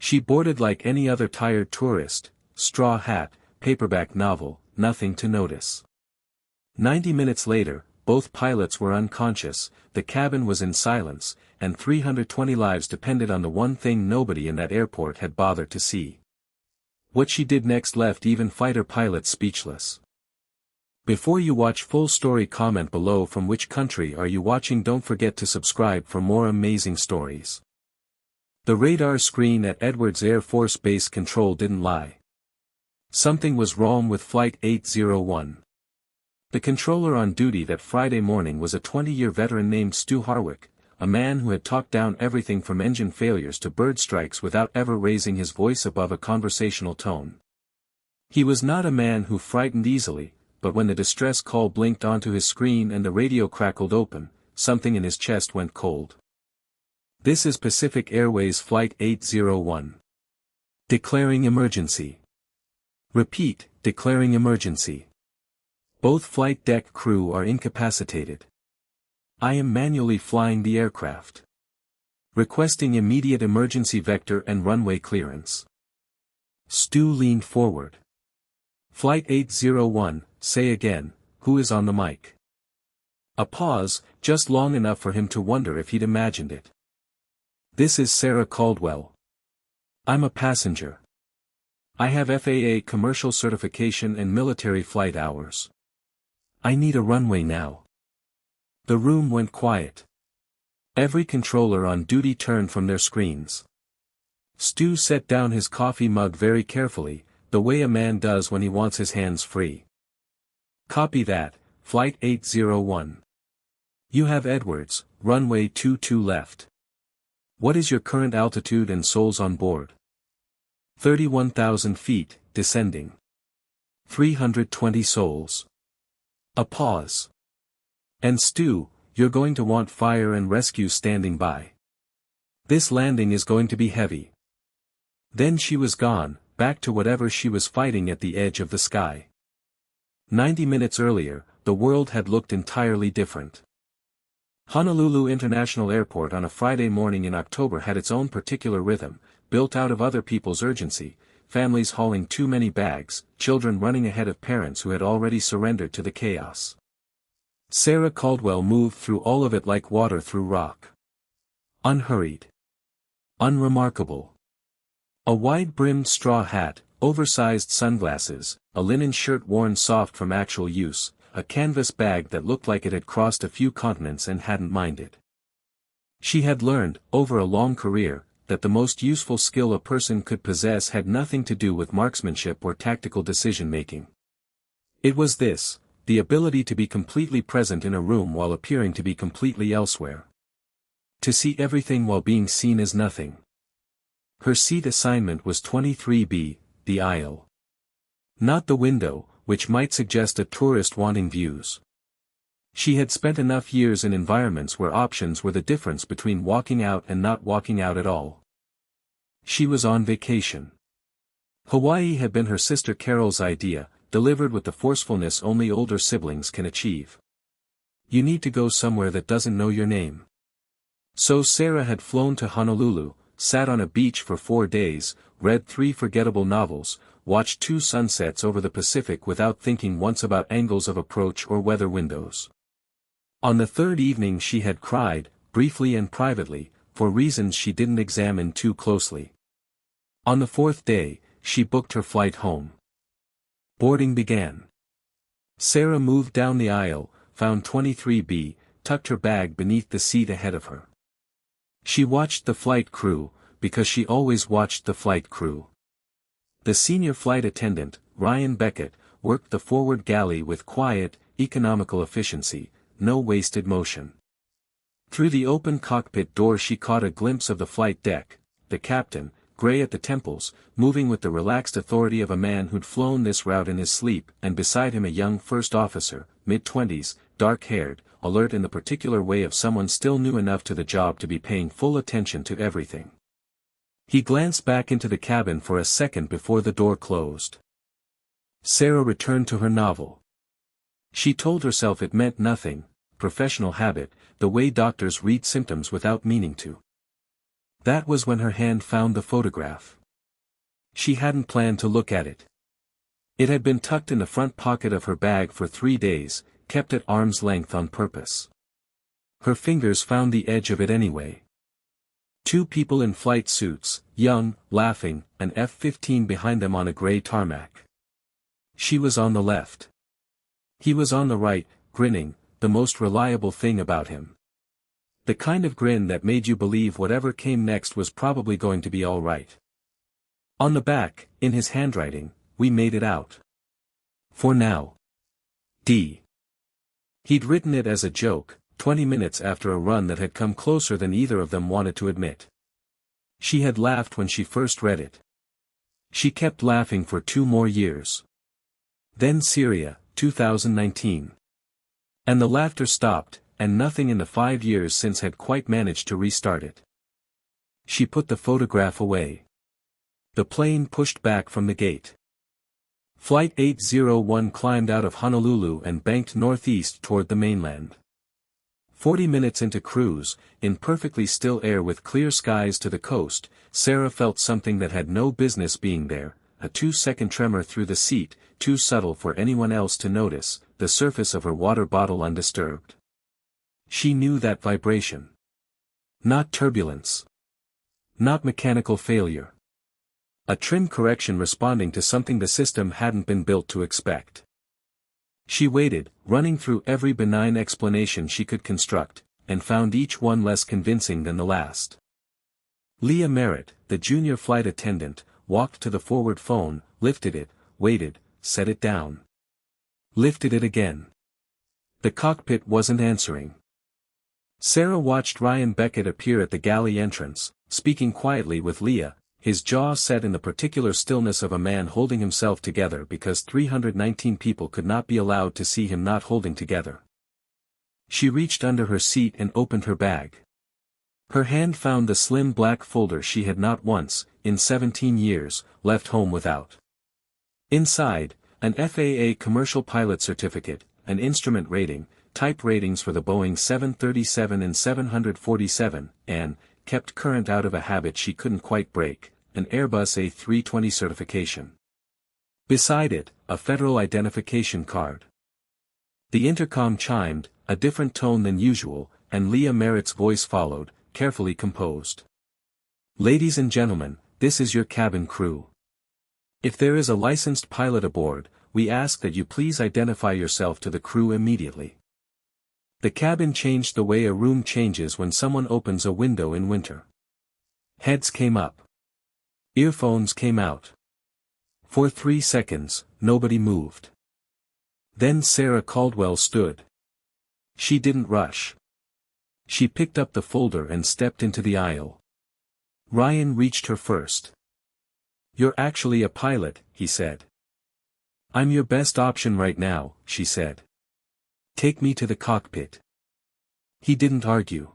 She boarded like any other tired tourist, straw hat, paperback novel, nothing to notice. 90 minutes later, both pilots were unconscious, the cabin was in silence, and 320 lives depended on the one thing nobody in that airport had bothered to see. What she did next left even fighter pilots speechless. Before you watch full story, comment below from which country are you watching. Don't forget to subscribe for more amazing stories. The radar screen at Edwards Air Force Base Control didn't lie. Something was wrong with Flight 801. The controller on duty that Friday morning was a 20-year veteran named Stu Harwick, a man who had talked down everything from engine failures to bird strikes without ever raising his voice above a conversational tone. He was not a man who frightened easily, but when the distress call blinked onto his screen and the radio crackled open, something in his chest went cold. This is Pacific Airways Flight 801. Declaring emergency. Repeat, declaring emergency. Both flight deck crew are incapacitated. I am manually flying the aircraft. Requesting immediate emergency vector and runway clearance. Stu leaned forward. Flight 801, say again, who is on the mic? A pause, just long enough for him to wonder if he'd imagined it. This is Sarah Caldwell. I'm a passenger. I have FAA commercial certification and military flight hours. I need a runway now. The room went quiet. Every controller on duty turned from their screens. Stu set down his coffee mug very carefully, the way a man does when he wants his hands free. Copy that, Flight 801. You have Edwards, runway 22 left. What is your current altitude and souls on board? 31,000 feet, descending. 320 souls. A pause. And Stu, you're going to want fire and rescue standing by. This landing is going to be heavy. Then she was gone, back to whatever she was fighting at the edge of the sky. 90 minutes earlier, the world had looked entirely different. Honolulu International Airport on a Friday morning in October had its own particular rhythm, built out of other people's urgency, families hauling too many bags, children running ahead of parents who had already surrendered to the chaos. Sarah Caldwell moved through all of it like water through rock. Unhurried. Unremarkable. A wide-brimmed straw hat, oversized sunglasses, a linen shirt worn soft from actual use, a canvas bag that looked like it had crossed a few continents and hadn't minded. She had learned, over a long career, that the most useful skill a person could possess had nothing to do with marksmanship or tactical decision-making. It was this, the ability to be completely present in a room while appearing to be completely elsewhere. To see everything while being seen as nothing. Her seat assignment was 23B, the aisle. Not the window, which might suggest a tourist wanting views. She had spent enough years in environments where options were the difference between walking out and not walking out at all. She was on vacation. Hawaii had been her sister Carol's idea, delivered with the forcefulness only older siblings can achieve. You need to go somewhere that doesn't know your name. So Sarah had flown to Honolulu, sat on a beach for 4 days, read 3 forgettable novels, watched 2 sunsets over the Pacific without thinking once about angles of approach or weather windows. On the 3rd evening she had cried, briefly and privately, for reasons she didn't examine too closely. On the 4th day, she booked her flight home. Boarding began. Sarah moved down the aisle, found 23B, tucked her bag beneath the seat ahead of her. She watched the flight crew, because she always watched the flight crew. The senior flight attendant, Ryan Beckett, worked the forward galley with quiet, economical efficiency, no wasted motion. Through the open cockpit door she caught a glimpse of the flight deck, the captain, gray at the temples, moving with the relaxed authority of a man who'd flown this route in his sleep, and beside him a young first officer, mid-20s, dark-haired, alert in the particular way of someone still new enough to the job to be paying full attention to everything. He glanced back into the cabin for a second before the door closed. Sarah returned to her novel. She told herself it meant nothing, professional habit, the way doctors read symptoms without meaning to. That was when her hand found the photograph. She hadn't planned to look at it. It had been tucked in the front pocket of her bag for 3 days, kept at arm's length on purpose. Her fingers found the edge of it anyway. 2 people in flight suits, young, laughing, an F-15 behind them on a gray tarmac. She was on the left. He was on the right, grinning, the most reliable thing about him. The kind of grin that made you believe whatever came next was probably going to be all right. On the back, in his handwriting, "We made it out. For now. D." He'd written it as a joke, 20 minutes after a run that had come closer than either of them wanted to admit. She had laughed when she first read it. She kept laughing for 2 more years. Then Syria, 2019. And the laughter stopped, and nothing in the 5 years since had quite managed to restart it. She put the photograph away. The plane pushed back from the gate. Flight 801 climbed out of Honolulu and banked northeast toward the mainland. 40 minutes into cruise, in perfectly still air with clear skies to the coast, Sarah felt something that had no business being there, a 2-second tremor through the seat, too subtle for anyone else to notice, the surface of her water bottle undisturbed. She knew that vibration. Not turbulence. Not mechanical failure. A trim correction responding to something the system hadn't been built to expect. She waited, running through every benign explanation she could construct, and found each one less convincing than the last. Leah Merritt, the junior flight attendant, walked to the forward phone, lifted it, waited, set it down. Lifted it again. The cockpit wasn't answering. Sarah watched Ryan Beckett appear at the galley entrance, speaking quietly with Leah, his jaw set in the particular stillness of a man holding himself together because 319 people could not be allowed to see him not holding together. She reached under her seat and opened her bag. Her hand found the slim black folder she had not once, in 17 years, left home without. Inside, an FAA commercial pilot certificate, an instrument rating, type ratings for the Boeing 737 and 747, and, kept current out of a habit she couldn't quite break, an Airbus A320 certification. Beside it, a federal identification card. The intercom chimed, a different tone than usual, and Leah Merritt's voice followed, carefully composed. "Ladies and gentlemen, this is your cabin crew. If there is a licensed pilot aboard, we ask that you please identify yourself to the crew immediately." The cabin changed the way a room changes when someone opens a window in winter. Heads came up. Earphones came out. For 3 seconds, nobody moved. Then Sarah Caldwell stood. She didn't rush. She picked up the folder and stepped into the aisle. Ryan reached her first. "You're actually a pilot," he said. "I'm your best option right now," she said. "Take me to the cockpit." He didn't argue.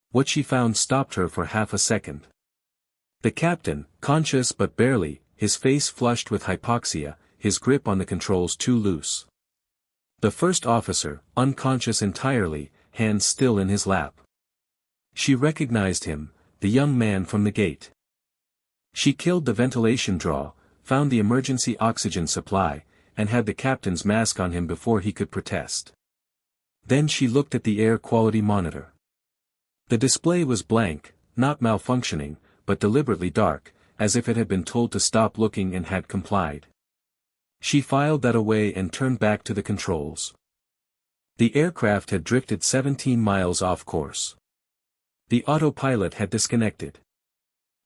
What she found stopped her for half a second. The captain, conscious but barely, his face flushed with hypoxia, his grip on the controls too loose. The first officer, unconscious entirely, hands still in his lap. She recognized him, the young man from the gate. She killed the ventilation draw, found the emergency oxygen supply, and had the captain's mask on him before he could protest. Then she looked at the air quality monitor. The display was blank, not malfunctioning, but deliberately dark, as if it had been told to stop looking and had complied. She filed that away and turned back to the controls. The aircraft had drifted 17 miles off course. The autopilot had disconnected.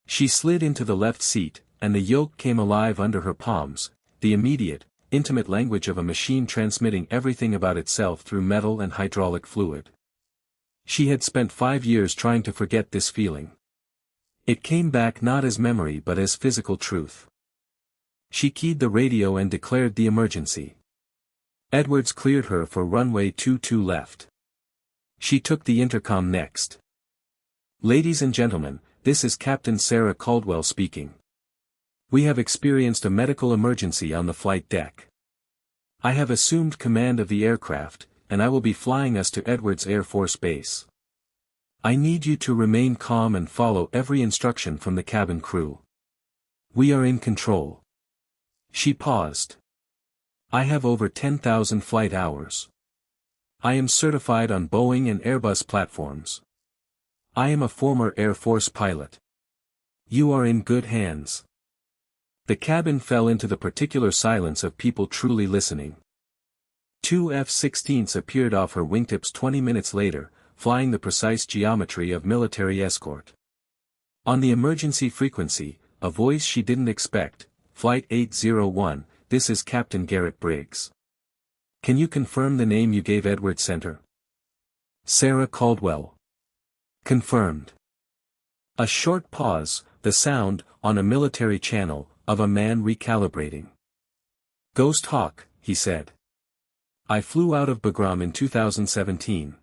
She slid into the left seat, and the yoke came alive under her palms, the immediate, intimate language of a machine transmitting everything about itself through metal and hydraulic fluid. She had spent 5 years trying to forget this feeling. It came back not as memory but as physical truth. She keyed the radio and declared the emergency. Edwards cleared her for runway 22 left. She took the intercom next. "Ladies and gentlemen, this is Captain Sarah Caldwell speaking. We have experienced a medical emergency on the flight deck. I have assumed command of the aircraft, and I will be flying us to Edwards Air Force Base. I need you to remain calm and follow every instruction from the cabin crew. We are in control. She paused. I have over 10,000 flight hours. I am certified on Boeing and Airbus platforms. I am a former Air Force pilot. You are in good hands. The cabin fell into the particular silence of people truly listening. Two F-16s appeared off her wingtips 20 minutes later, flying the precise geometry of military escort. On the emergency frequency, a voice she didn't expect, Flight 801, this is Captain Garrett Briggs. Can you confirm the name you gave Edward Center? Sarah Caldwell. Confirmed. A short pause, the sound, on a military channel, of a man recalibrating. Ghost Hawk, he said. I flew out of Bagram in 2017.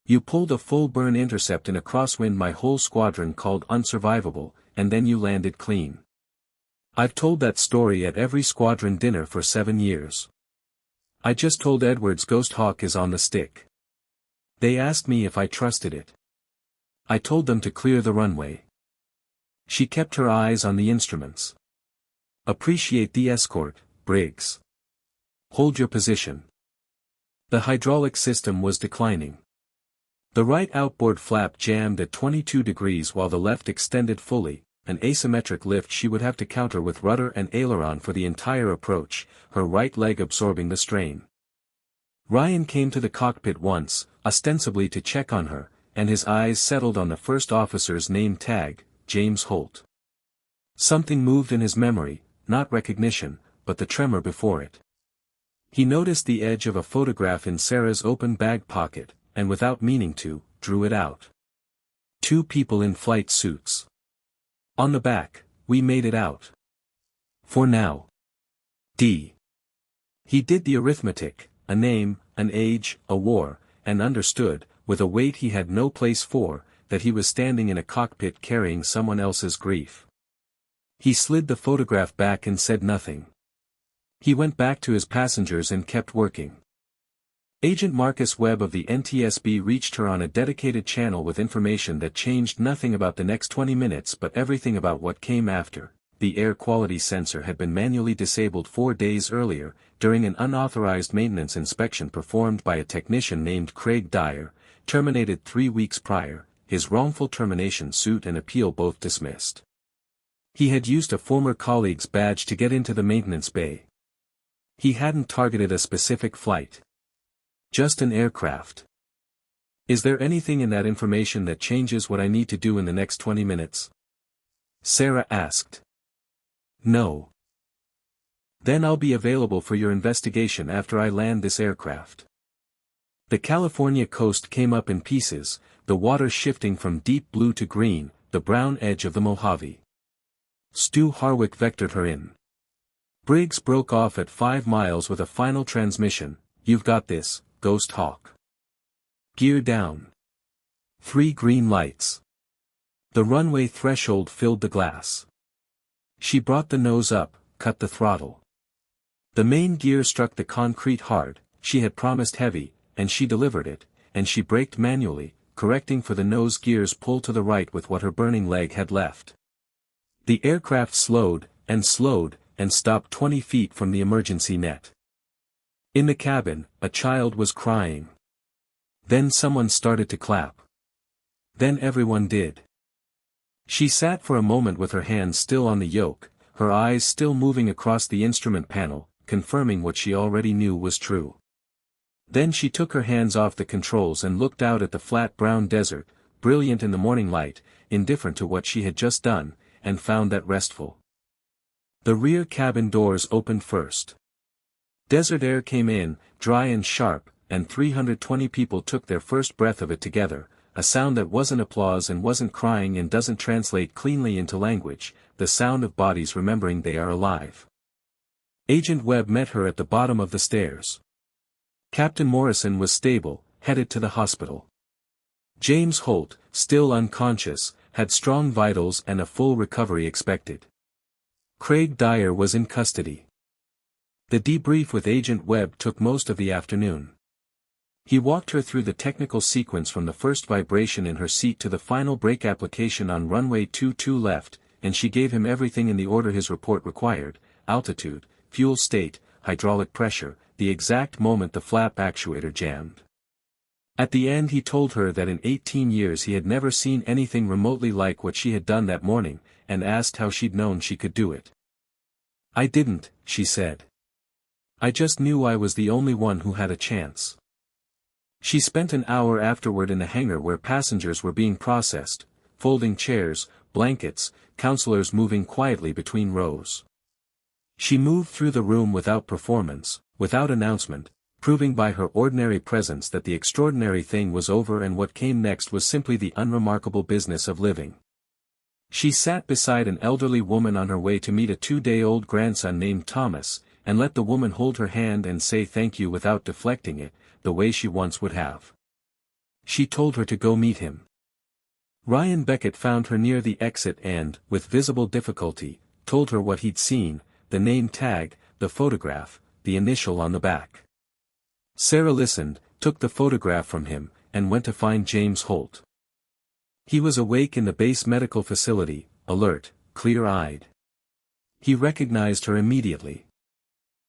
You pulled a full burn intercept in a crosswind my whole squadron called unsurvivable, and then you landed clean. I've told that story at every squadron dinner for 7 years. I just told Edwards Ghost Hawk is on the stick. They asked me if I trusted it. I told them to clear the runway. She kept her eyes on the instruments. Appreciate the escort, Briggs. Hold your position. The hydraulic system was declining. The right outboard flap jammed at 22 degrees while the left extended fully, an asymmetric lift she would have to counter with rudder and aileron for the entire approach, her right leg absorbing the strain. Ryan came to the cockpit once, ostensibly to check on her, and his eyes settled on the first officer's name tag, James Holt. Something moved in his memory, not recognition, but the tremor before it. He noticed the edge of a photograph in Sarah's open bag pocket, and without meaning to, drew it out. 2 people in flight suits. On the back, we made it out. For now. D. He did the arithmetic, a name, an age, a war, and understood, with a weight he had no place for, that he was standing in a cockpit carrying someone else's grief. He slid the photograph back and said nothing. He went back to his passengers and kept working. Agent Marcus Webb of the NTSB reached her on a dedicated channel with information that changed nothing about the next 20 minutes but everything about what came after. The air quality sensor had been manually disabled 4 days earlier, during an unauthorized maintenance inspection performed by a technician named Craig Dyer, terminated 3 weeks prior, his wrongful termination suit and appeal both dismissed. He had used a former colleague's badge to get into the maintenance bay. He hadn't targeted a specific flight. Just an aircraft. Is there anything in that information that changes what I need to do in the next 20 minutes? Sarah asked. No. Then I'll be available for your investigation after I land this aircraft. The California coast came up in pieces, the water shifting from deep blue to green, the brown edge of the Mojave. Stu Harwick vectored her in. Briggs broke off at 5 miles with a final transmission. You've got this, Ghost Hawk. Gear down. 3 green lights. The runway threshold filled the glass. She brought the nose up, cut the throttle. The main gear struck the concrete hard, she had promised heavy, and she delivered it, and she braked manually, correcting for the nose gear's pull to the right with what her burning leg had left. The aircraft slowed, and stopped 20 feet from the emergency net. In the cabin, a child was crying. Then someone started to clap. Then everyone did. She sat for a moment with her hands still on the yoke, her eyes still moving across the instrument panel, confirming what she already knew was true. Then she took her hands off the controls and looked out at the flat brown desert, brilliant in the morning light, indifferent to what she had just done, and found that restful. The rear cabin doors opened first. Desert air came in, dry and sharp, and 320 people took their first breath of it together, a sound that wasn't applause and wasn't crying and doesn't translate cleanly into language, the sound of bodies remembering they are alive. Agent Webb met her at the bottom of the stairs. Captain Morrison was stable, headed to the hospital. James Holt, still unconscious, had strong vitals and a full recovery expected. Craig Dyer was in custody. The debrief with Agent Webb took most of the afternoon. He walked her through the technical sequence from the first vibration in her seat to the final brake application on runway 22 left, and she gave him everything in the order his report required: altitude, fuel state, hydraulic pressure, the exact moment the flap actuator jammed. At the end he told her that in 18 years he had never seen anything remotely like what she had done that morning, and asked how she'd known she could do it. "I didn't," she said. "I just knew I was the only one who had a chance." She spent an hour afterward in the hangar where passengers were being processed, folding chairs, blankets, counselors moving quietly between rows. She moved through the room without performance, without announcement, proving by her ordinary presence that the extraordinary thing was over and what came next was simply the unremarkable business of living. She sat beside an elderly woman on her way to meet a 2-day-old grandson named Thomas, and let the woman hold her hand and say thank you without deflecting it, the way she once would have. She told her to go meet him. Ryan Beckett found her near the exit and, with visible difficulty, told her what he'd seen: the name tag, the photograph, the initial on the back. Sarah listened, took the photograph from him, and went to find James Holt. He was awake in the base medical facility, alert, clear-eyed. He recognized her immediately.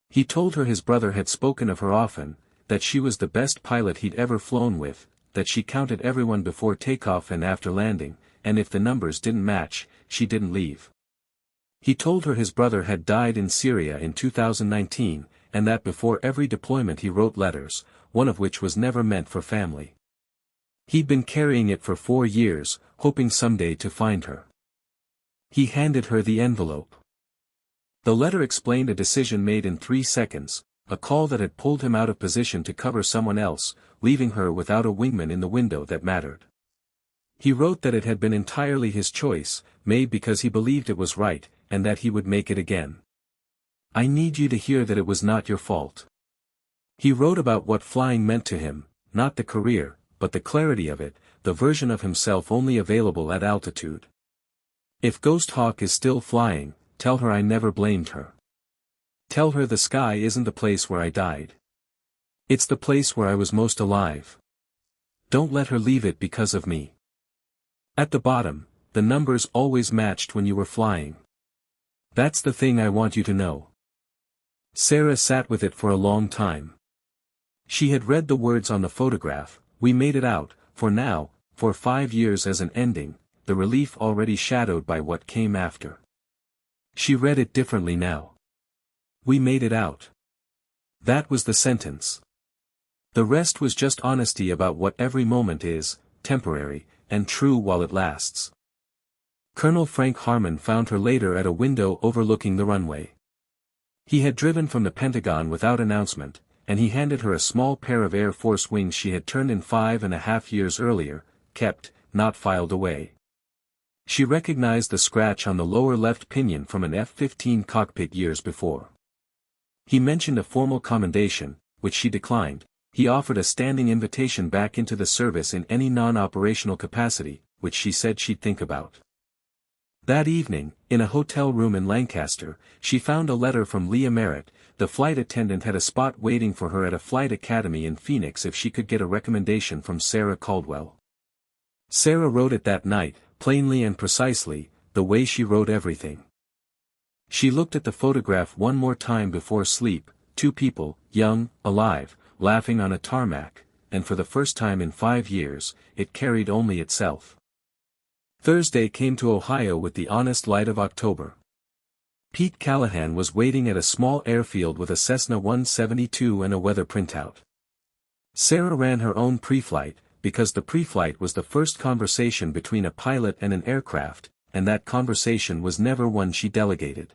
He told her his brother had spoken of her often, that she was the best pilot he'd ever flown with, that she counted everyone before takeoff and after landing, and if the numbers didn't match, she didn't leave. He told her his brother had died in Syria in 2019, and that before every deployment he wrote letters, one of which was never meant for family. He'd been carrying it for 4 years, hoping someday to find her. He handed her the envelope. The letter explained a decision made in 3 seconds, a call that had pulled him out of position to cover someone else, leaving her without a wingman in the window that mattered. He wrote that it had been entirely his choice, made because he believed it was right, and that he would make it again. "I need you to hear that it was not your fault." He wrote about what flying meant to him, not the career, but the clarity of it, the version of himself only available at altitude. "If Ghost Hawk is still flying, tell her I never blamed her. Tell her the sky isn't the place where I died. It's the place where I was most alive. Don't let her leave it because of me." At the bottom, the numbers always matched when you were flying. That's the thing I want you to know. Sarah sat with it for a long time. She had read the words on the photograph: "We made it out," for now, for 5 years as an ending, the relief already shadowed by what came after. She read it differently now. "We made it out." That was the sentence. The rest was just honesty about what every moment is, temporary, and true while it lasts. Colonel Frank Harmon found her later at a window overlooking the runway. He had driven from the Pentagon without announcement, and he handed her a small pair of Air Force wings she had turned in 5.5 years earlier, kept, not filed away. She recognized the scratch on the lower left pinion from an F-15 cockpit years before. He mentioned a formal commendation, which she declined. He offered a standing invitation back into the service in any non-operational capacity, which she said she'd think about. That evening, in a hotel room in Lancaster, she found a letter from Leah Merritt. The flight attendant had a spot waiting for her at a flight academy in Phoenix if she could get a recommendation from Sarah Caldwell. Sarah wrote it that night, plainly and precisely, the way she wrote everything. She looked at the photograph one more time before sleep: 2 people, young, alive, laughing on a tarmac, and for the first time in 5 years, it carried only itself. Thursday came to Ohio with the honest light of October. Pete Callahan was waiting at a small airfield with a Cessna 172 and a weather printout. Sarah ran her own pre-flight, because the pre-flight was the first conversation between a pilot and an aircraft, and that conversation was never one she delegated.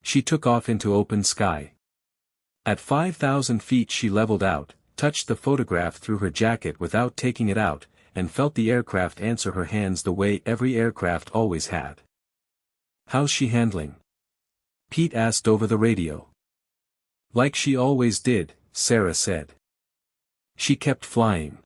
She took off into open sky. At 5,000 feet she leveled out, touched the photograph through her jacket without taking it out, and felt the aircraft answer her hands the way every aircraft always had. "How's she handling?" Pete asked over the radio. "Like she always did," Sarah said. "She kept flying."